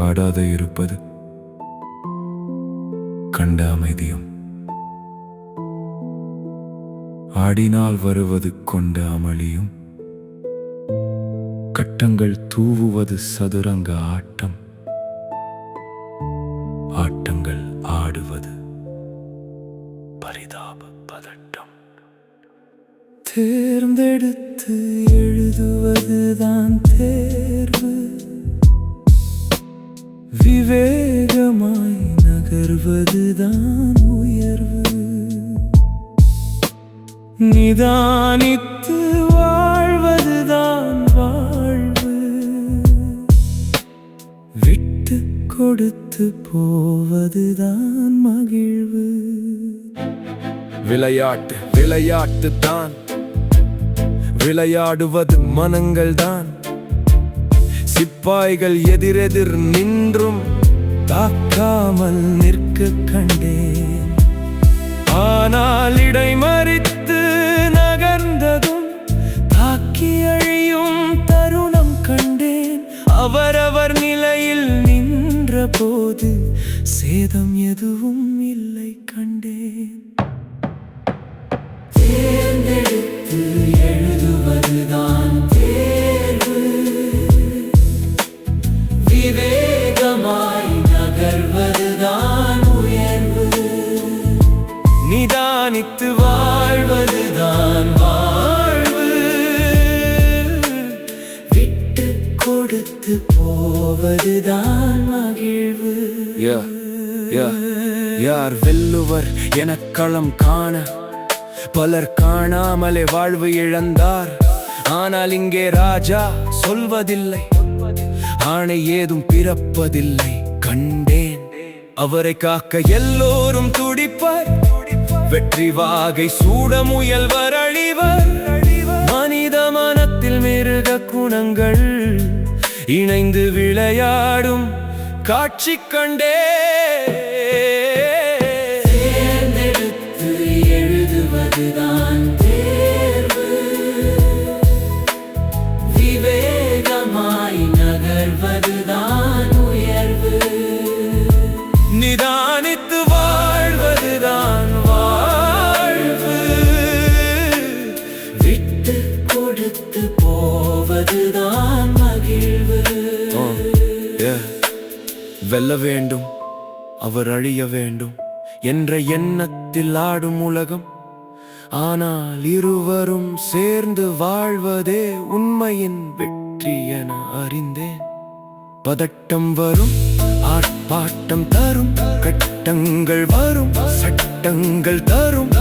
ஆடாத இருப்பது கண்ட அமைதியும், ஆடினால் வருவது கொண்ட அமளியும், கட்டங்கள் தூவுவது சதுரங்க ஆட்டம், ஆட்டங்கள் ஆடுவது பரிதாப பதட்டம். தேர்ந்தெடுத்து எழுதுவதுதான் தேர்வு, விவேகமாய் நகர்வதுதான் உயர்வு, நிதானித்து வாழ்வதுதான் வாழ்வு, விட்டு கொடுத்து போவதுதான் மகிழ்வு. விளையாட்டு விளையாட்டு தான், விளையாடுவது மனங்கள் தான். சிப்பாய்கள் எதிரெதிர் நின்றும் தாக்காமல் நிற்க கண்டேன். ஆனால் இடைமறித்து நகர்ந்ததும் தாக்கி அழியும் தருணம் கண்டேன். அவரவர் நிலையில் நின்ற போது சேதம் எதுவும் இல்லை கண்டேன். தேர்ந்தெடுத்து எழுதுவதுதான் தேர்வு, விவேகமாய் நகர்வதுதான் உயர்வு, நிதானித்து வாழ்வதுதான் வாழ்வு, விட்டு கொடுத்து போவதுதான் மகிழ்வு. யார் வெல்லுவர் என களம் காண பலர் காணாமலே வாழ்வு இழந்தார். ஆனால் இங்கே ராஜா சொல்வதில்லை, ஆணை ஏதும் பிறப்பதில்லை கண்டேன். அவரை காக்க எல்லோரும் துடிப்பர், வெற்றி வாகை சூட முயல்வர் அழிவர். மனித மனத்தில் மிருக குணங்கள் இணைந்து விளையாடும் காட்சி கண்டே. தேர்ந்தெடுத்து எழுதுவதுதான் தேர்வு, விவேகமாய் நகர்வதுதான் உயர்வு, நிதானித்து வாழ்வதுதான் வாழ்வு, விட்டு கொடுத்து போவதுதான் மகிழ்வு. வெல்ல வேண்டும், அவர் அழிய வேண்டும் என்ற எண்ணத்தில் ஆடும் உலகம். ஆனால் இருவரும் சேர்ந்து வாழ்வதே உண்மையின் வெற்றி என அறிந்தேன். பதட்டம் வரும், ஆர்ப்பாட்டம் தரும், கட்டங்கள் வரும், சட்டங்கள் தரும்,